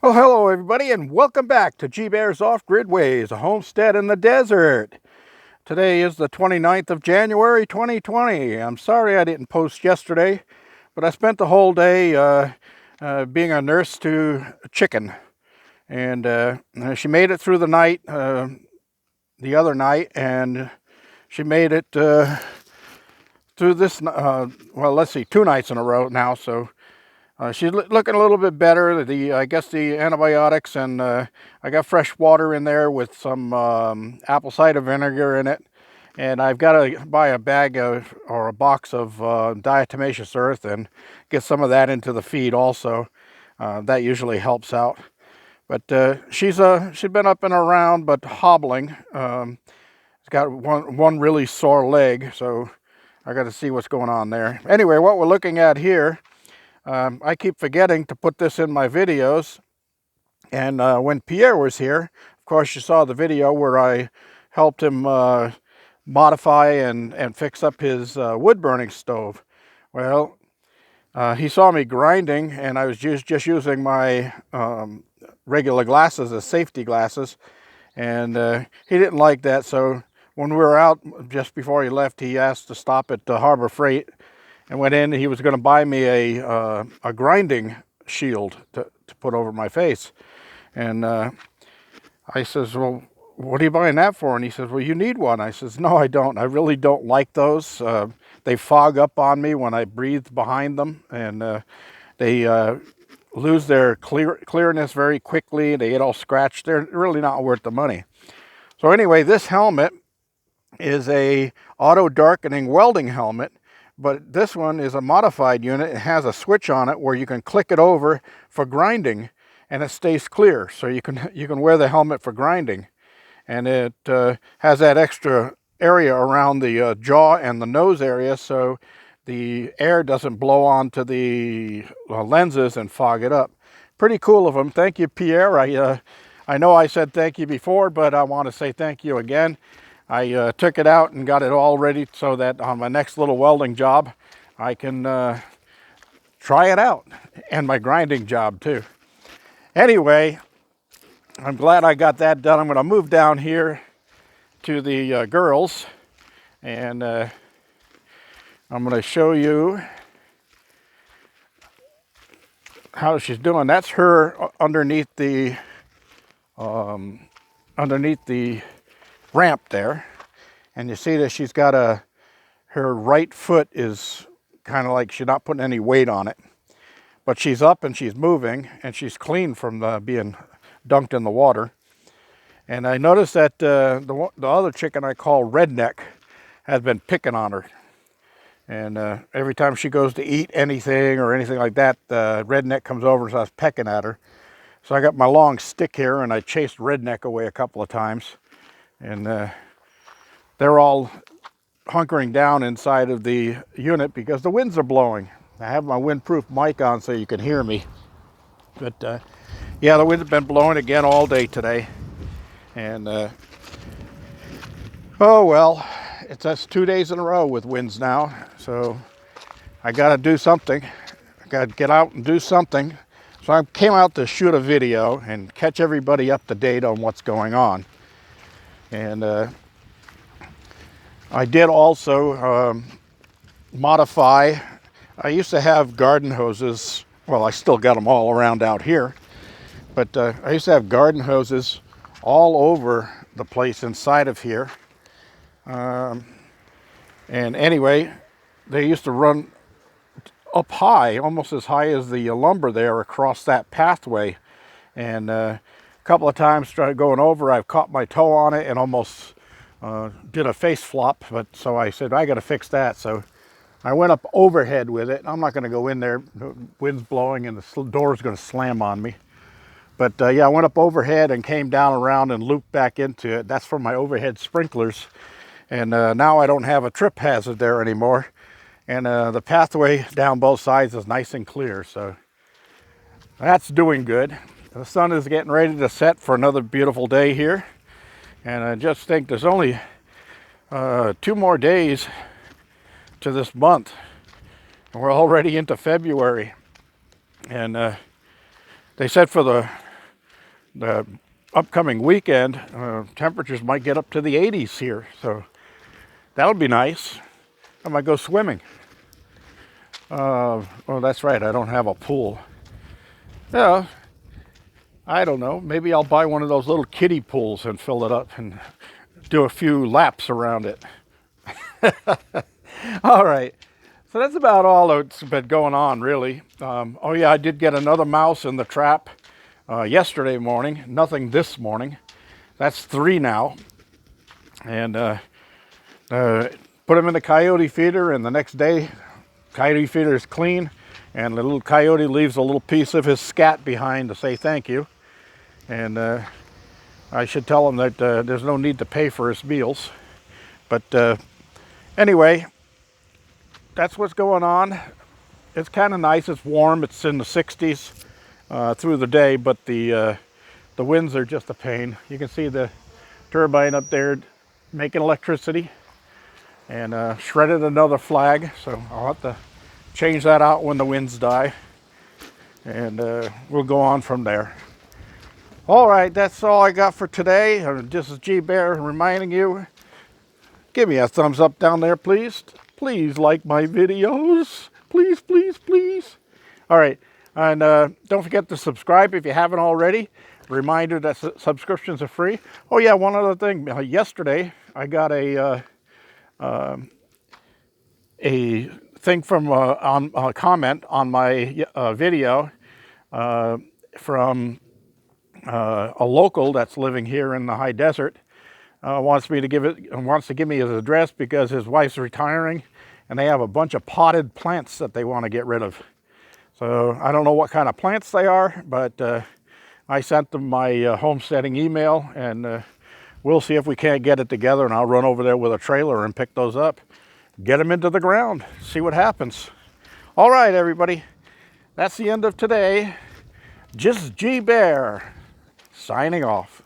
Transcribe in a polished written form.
Well, hello everybody, and welcome back to G Bear's Off-Grid Ways, a homestead in the desert. Today is the 29th of January, 2020. I'm sorry I didn't post yesterday, but I spent the whole day being a nurse to a chicken. And she made it through the night, the other night, and she made it through this, well, let's see, 2 nights in a row now, so she's looking a little bit better. I guess the antibiotics, and I got fresh water in there with some apple cider vinegar in it. And I've got to buy a bag of, or a box of diatomaceous earth and get some of that into the feed also. That usually helps out. But she's been up and around, but hobbling. She's got one really sore leg, so I got to see what's going on there. Anyway, what we're looking at here, I keep forgetting to put this in my videos, and when Pierre was here, of course you saw the video where I helped him modify and fix up his wood burning stove. Well, he saw me grinding, and I was just using my regular glasses as safety glasses, and he didn't like that, so when we were out just before he left, he asked to stop at Harbor Freight and went in, and he was going to buy me a grinding shield to put over my face. And I says, well, what are you buying that for? And he says, well, you need one. I says, no, I don't. I really don't like those. They fog up on me when I breathe behind them, and they lose their clearness very quickly. They get all scratched. They're really not worth the money. So anyway, this helmet is a auto darkening welding helmet, but this one is a modified unit. It has a switch on it where you can click it over for grinding, and it stays clear. So you can wear the helmet for grinding, and it has that extra area around the jaw and the nose area, so the air doesn't blow onto the lenses and fog it up. Pretty cool of them. Thank you, Pierre. I know I said thank you before, but I want to say thank you again. I took it out and got it all ready so that on my next little welding job, I can try it out, and my grinding job too. Anyway, I'm glad I got that done. I'm going to move down here to the girls, and I'm going to show you how she's doing. That's her underneath the ramp there, and you see that she's got her right foot is kind of like she's not putting any weight on it, but she's up and she's moving, and she's clean from being dunked in the water. And I noticed that the other chicken I call Redneck has been picking on her, and every time she goes to eat anything or anything like that, Redneck comes over and starts pecking at her. So I got my long stick here, and I chased Redneck away a couple of times. And they're all hunkering down inside of the unit because the winds are blowing. I have my windproof mic on so you can hear me. But yeah, the wind's been blowing again all day today. And oh well, that's 2 days in a row with winds now. So I got to do something. I got to get out and do something. So I came out to shoot a video and catch everybody up to date on what's going on. And I did also modify. I used to have garden hoses. Well, I still got them all around out here. But I used to have garden hoses all over the place inside of here. And anyway, they used to run up high, almost as high as the lumber there across that pathway. And a couple of times going over, I've caught my toe on it and almost did a face flop. But so I said, I got to fix that. So I went up overhead with it. I'm not going to go in there. The wind's blowing and the door's going to slam on me. But yeah, I went up overhead and came down around and looped back into it. That's from my overhead sprinklers. And now I don't have a trip hazard there anymore. And the pathway down both sides is nice and clear. So that's doing good. The sun is getting ready to set for another beautiful day here. And I just think there's only 2 more days to this month. And we're already into February. And they said for the the upcoming weekend, temperatures might get up to the 80s here. So that'll be nice. I might go swimming. Oh, that's right, I don't have a pool. Yeah, I don't know. Maybe I'll buy one of those little kiddie pools and fill it up and do a few laps around it. All right. So that's about all that's been going on, really. Oh yeah, I did get another mouse in the trap yesterday morning. Nothing this morning. That's 3 now. And put them in the coyote feeder, and the next day, coyote feeder is clean, and the little coyote leaves a little piece of his scat behind to say thank you. And I should tell him that there's no need to pay for his meals. But anyway, that's what's going on. It's kind of nice. It's warm. It's in the 60s through the day, but the winds are just a pain. You can see the turbine up there making electricity, and shredded another flag, so I'll have to change that out when the winds die, and we'll go on from there. All right, that's all I got for today. This is G Bear reminding you, give me a thumbs up down there, please. Please like my videos. Please, please, please. All right, and don't forget to subscribe if you haven't already. Reminder that subscriptions are free. Oh yeah, one other thing. Yesterday, I got a thing from on a comment on my video from a local that's living here in the high desert. Wants to give me his address because his wife's retiring, and they have a bunch of potted plants that they want to get rid of. So I don't know what kind of plants they are, but I sent them my homesteading email, and we'll see if we can't get it together, and I'll run over there with a trailer and pick those up, get them into the ground, see what happens. All right, everybody, that's the end of today. Just G Bear signing off.